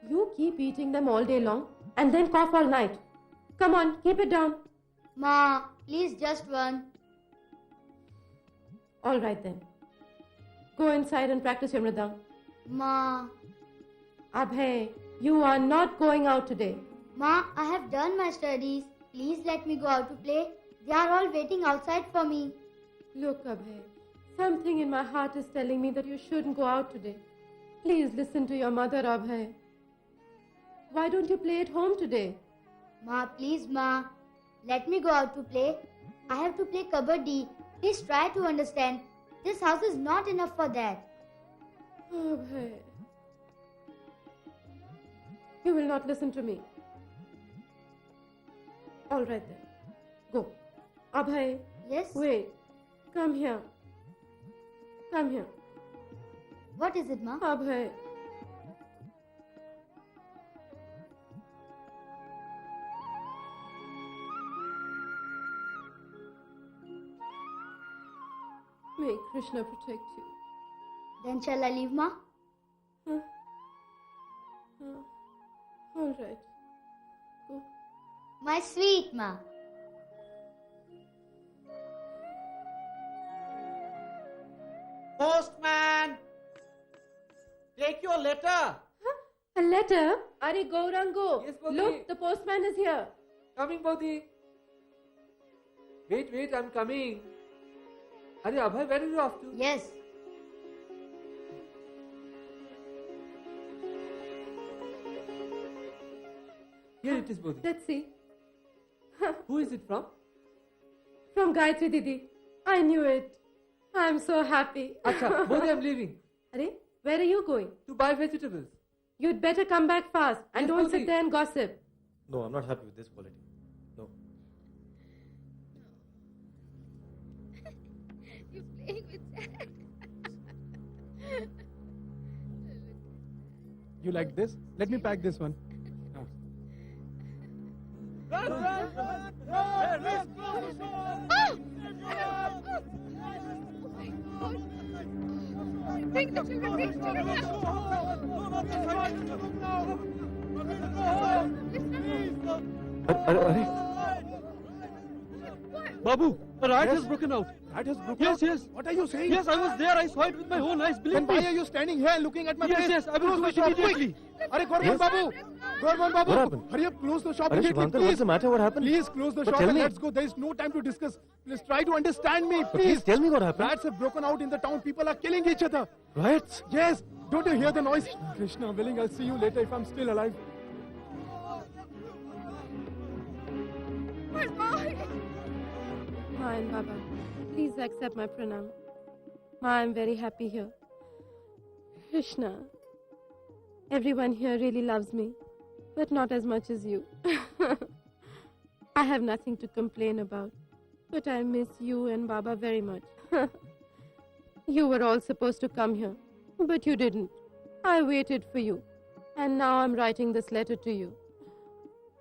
You keep eating them all day long and then cough all night. Come on, keep it down. Ma, please just one. All right then. Go inside and practice your mridang. Ma. Abhay, you are not going out today. Ma, I have done my studies. Please let me go out to play. They are all waiting outside for me. Look, Abhay, something in my heart is telling me that you shouldn't go out today. Please listen to your mother, Abhay. Why don't you play at home today? Ma, please, Ma. Let me go out to play. I have to play kabaddi. Please try to understand. This house is not enough for that. Abhay. You will not listen to me. All right then. Go. Abhay. Yes? Wait. Come here. Come here. What is it, Ma? Abhay. May Krishna protect you. Then shall I leave, Ma? Huh? All right. Go. My sweet Ma. Postman! Take your letter. A letter? Are Gaurango? Yes, Bodhi. Look, the postman is here. Coming, Bodhi. Wait, I'm coming. Are Abhay, where are you off to? Yes. Here it is, Bodhi. Let's see. Who is it from? From Gayatri Didi. I knew it. I'm so happy. Acha, Bodhi, I'm leaving. Are, where are you going? To buy vegetables. You'd better come back fast and Yes, don't Bodhi. sit there and gossip. No, I'm not happy with this quality. No. You're playing with that. You like this? Let me pack this one. Bring the children, bring the Babu, a riot has broken out. Riot has broken out? Yes. What are you saying? Yes, I was there. I saw it with my own eyes. Believe me. Then why are you standing here looking at my face? Yes, I will close the shop immediately. Arey, Gorman Babu. Gorman Babu. What happened? Hurry up, close the shop Arey, immediately, Shubhankar, what's the matter? What happened? Please close the But shop tell and me. let's go. There is no time to discuss. Please try to understand me, But please tell me what happened. Riots have broken out in the town. People are killing each other. Riots? Yes. Don't you hear the noise? Krishna willing, I'll see you later if I'm still alive. Ma and Baba, please accept my pranam. Ma, I'm very happy here. Krishna, everyone here really loves me, but not as much as you. I have nothing to complain about, but I miss you and Baba very much. You were all supposed to come here, but you didn't. I waited for you, and now I'm writing this letter to you.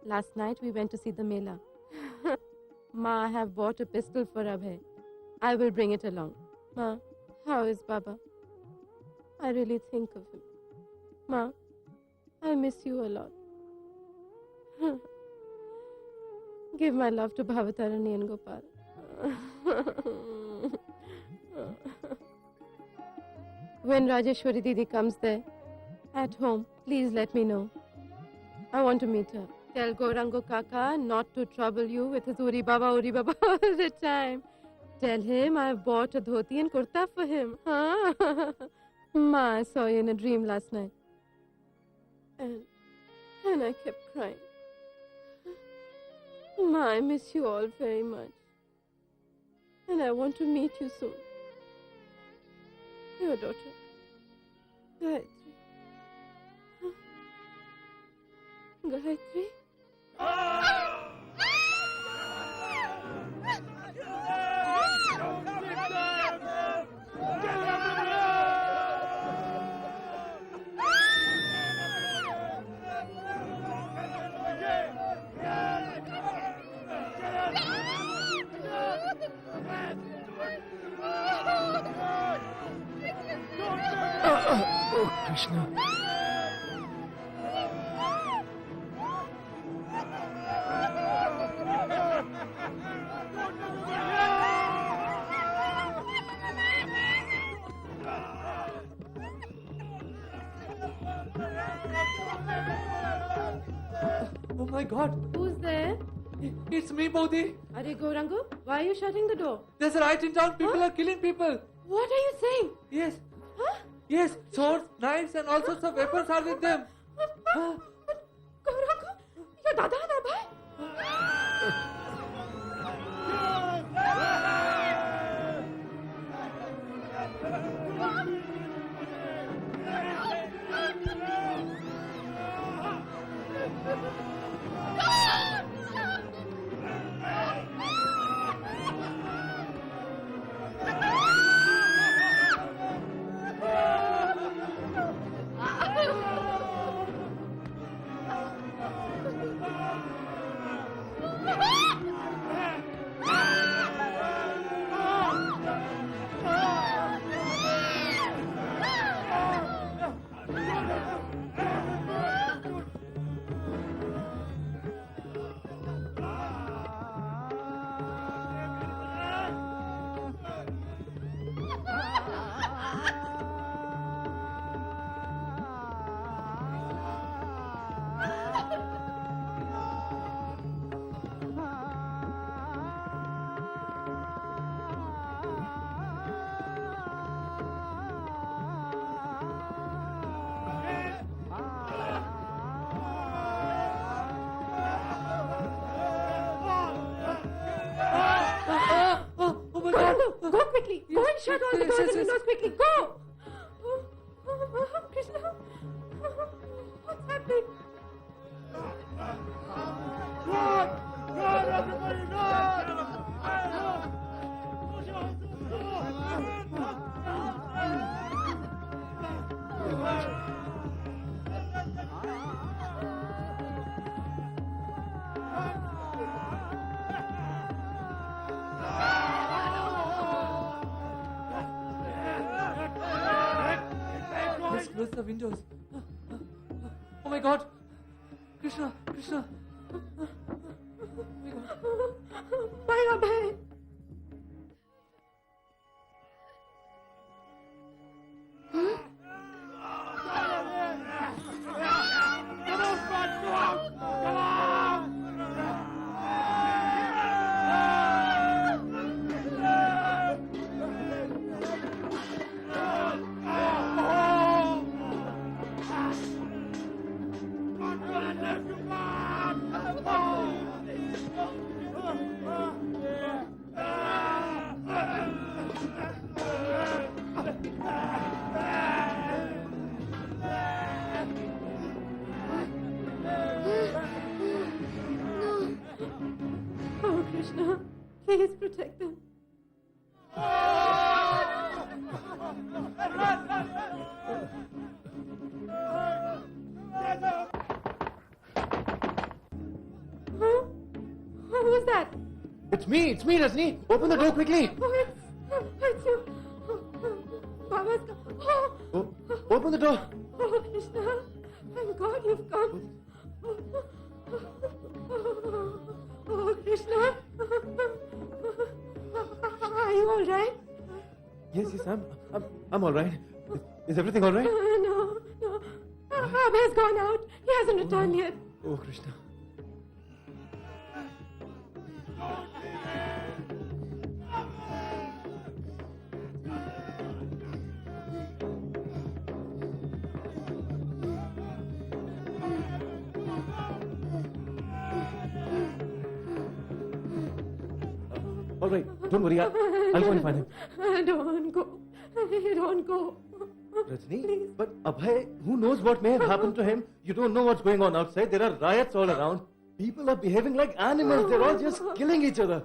Last night we went to see the Mela. Ma, I have bought a pistol for Abhay. I will bring it along. Ma, how is Baba? I really think of him. Ma, I miss you a lot. Give my love to Bhavatarani and Gopal. When Rajeshwari Didi comes there, at home, please let me know. I want to meet her. Tell Gaurango Kaka not to trouble you with his Uri Baba all the time. Tell him I've bought a dhoti and kurta for him. Huh? Ma, I saw you in a dream last night. And I kept crying. Ma, I miss you all very much. And I want to meet you soon. Your daughter, Gayatri. Gayatri? Oh, Krishna. Oh my God! Who's there? It's me, Bodhi. Are Gaurango? Why are you shutting the door? There's a riot in town. People are killing people. What are you saying? Yes. Huh? Yes, swords, knives, and all sorts of weapons are with them. Gaurango? Your dada na bhai? Go quickly. Go and shut all the doors and windows quickly. Go. Krishna. What's happening? Let's close the windows. Oh my God! Krishna! Krishna! Oh my God! Bye, bye. Oh, Krishna, please protect them. Huh? Who was that? It's me, Rajni. Open the door quickly. Oh, it's you. Baba's come. Oh, open the door. Oh, Krishna. Thank God you've come. Oh, Krishna. Are you all right? Yes, I'm all right. Is everything all right? No. Abhay has gone out. He hasn't returned yet. Oh, Krishna. All right, don't worry. I'll go and find him. Don't go. Don't go. Rajni, but Abhay, who knows what may have happened to him? You don't know what's going on outside. There are riots all around. People are behaving like animals. They're all just killing each other.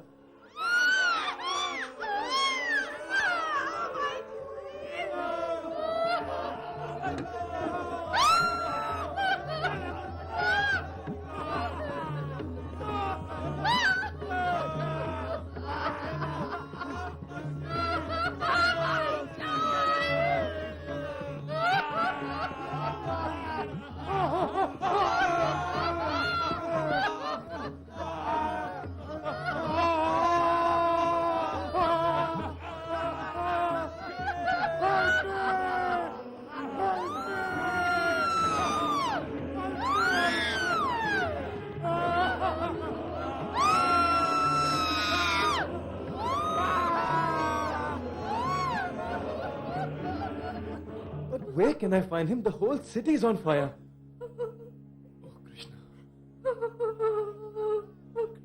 But where can I find him? The whole city is on fire.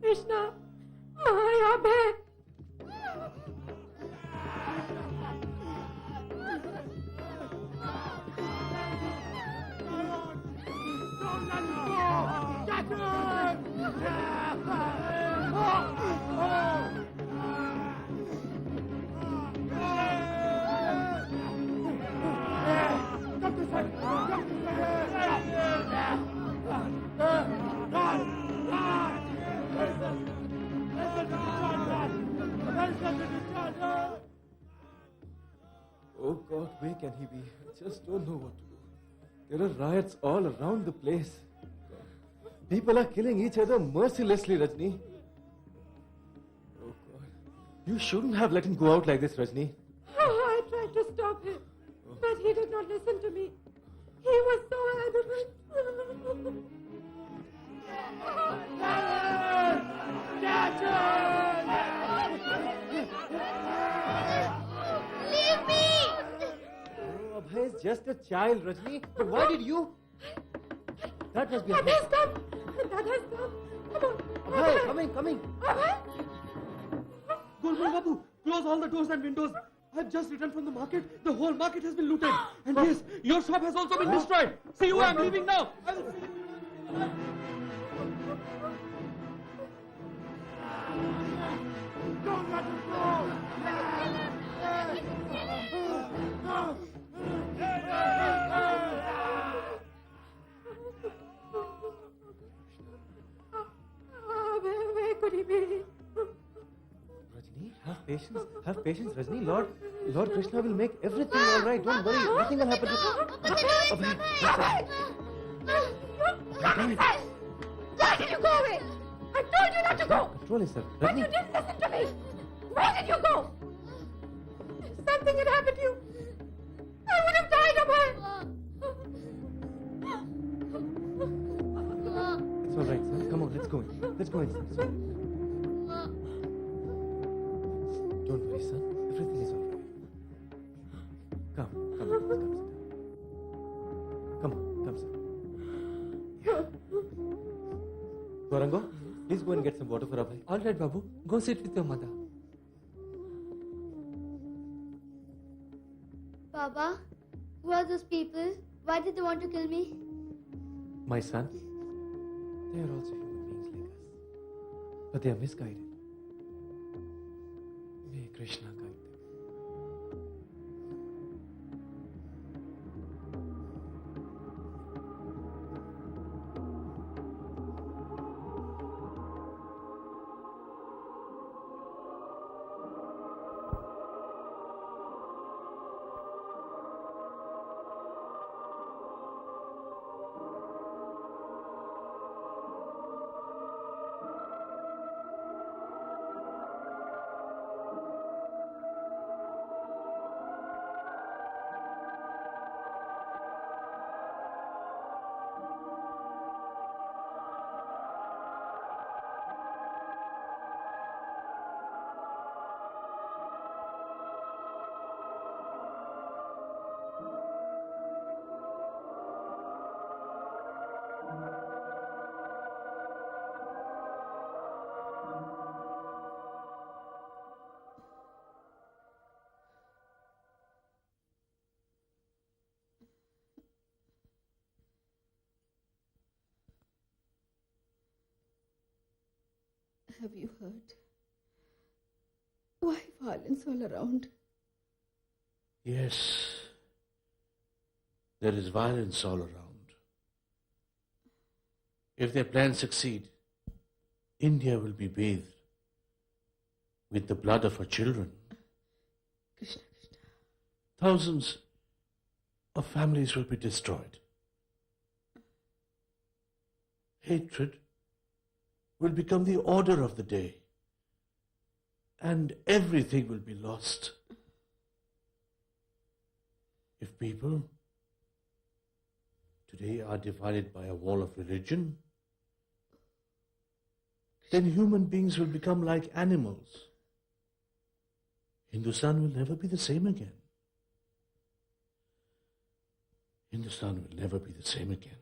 Krishna, my Abhay. Oh God, where can he be? I just don't know what to do. There are riots all around the place. People are killing each other mercilessly, Rajni. Oh God. You shouldn't have let him go out like this, Rajni. I tried to stop him, but he did not listen to me. He was so adamant. Leave me! Oh, Abhay is just a child, Rajni. But why did you? That must be That Abhay. has come. That has come. Come on. Abhay, coming. Abhay? Gulban Babu, close all the doors and windows. I've just returned from the market. The whole market has been looted. And yes, your shop has also been destroyed. See you, I'm leaving now. I will see you. Don't let him go! Where could he be? Rajni, have patience. Have patience, Rajni. Lord Krishna will make everything all right. Don't worry. Nothing will happen to Abhay. Why did you go away? I told you not to go. Control yourself. But you Rajni. didn't listen to me. Why did you go? If something had happened to you, I would have died, Abhay. It's all right, son. Come on, let's go in. Let's go inside. Don't worry, son. Everything is all right. Come, sit down. Gaurango, please go and get some water for Abhay. All right, Babu. Go sit with your mother. Baba, who are those people? Why did they want to kill me? My son, they are also human beings like us. But they are misguided. May Krishna guide them. have you heard? Why violence all around? Yes, there is violence all around. If their plans succeed, India will be bathed with the blood of her children. Krishna, Krishna. Thousands of families will be destroyed. Hatred will become the order of the day, and everything will be lost. If people today are divided by a wall of religion, then human beings will become like animals. Hindustan will never be the same again. Hindustan will never be the same again.